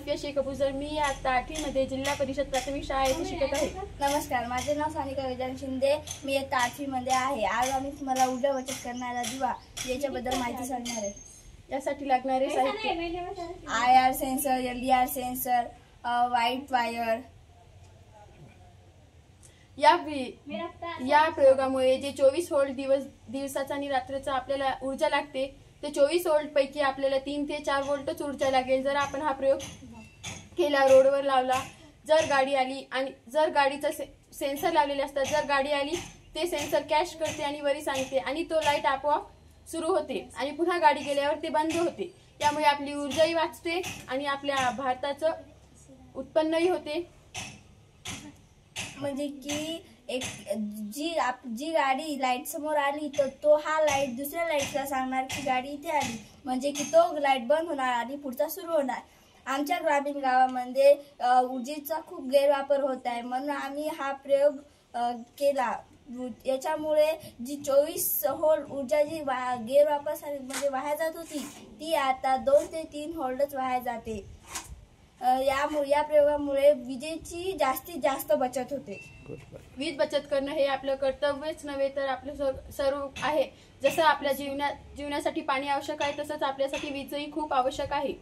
आल्फिया शेख अबूजर। मी आता 8वी मध्ये जिल्हा परिषद प्राथमिक शाळा येथे शिकत आहे। नमस्कार, माझे नाव सानिका विधान शिंदे। मी इयत्ता 8वी मध्ये आहे। आज आम्ही तुम्हाला ऊर्जा बचत करणारा दिवा याच्याबद्दल माहिती सांगणार आहे। यासाठी लागणारे साहित्य IR sensor, LDR sensor, white wire. या प्रयोगामुळे जे 24 व्होल्ट दिवसाचा आणि रात्रीचा आपल्याला ऊर्जा लागते ते 24 व्होल्ट पैकी आपल्याला 3 ते 4 व्होल्टच ऊर्जा लागेल। जर आपण हा प्रयोग केला, रोडवर लावला, जर गाडी आली आणि जर गाडीचा सेन्सर लावलेले असतात, जर गाडी आली ते सेन्सर कॅच करते आणि वरी सांगते आणि तो लाईट आपोआप सुरू होते आणि पुन्हा गाडी गेल्यावर ते बंद होते। त्यामुळे आपली ऊर्जाही वाचते आणि आपल्या भारताचं उत्पन्नही होते। म्हणजे की जी गाडी लाईट समोर आली तर तो हा लाईट दुसऱ्या लाईटला सांगणार की गाडी इथे आली, म्हणजे की तो लाईट बंद होणार आणि पुढचा सुरू होणार। आमच्या ग्रामीण गावामध्ये ऊर्जेचा खूप गैरवापर होत आहे, म्हणून आम्ही हा प्रयोग केला। याच्यामुळे जी 24 व्होल्ट ऊर्जा जी गैरवापरामध्ये वाया जात होती ती आता 2 ते 3 व्होल्टच वाया जाते। या प्रयोगामुळे विजेची जास्तीत जास्त बचत होते। वीज बचत करणं हे आपलं कर्तव्यच नव्हे तर आपलं सर्व आहे। जसं आपल्या जीवनासाठी पाणी आवश्यक आहे तसंच आपल्यासाठी वीजही खूप आवश्यक आहे।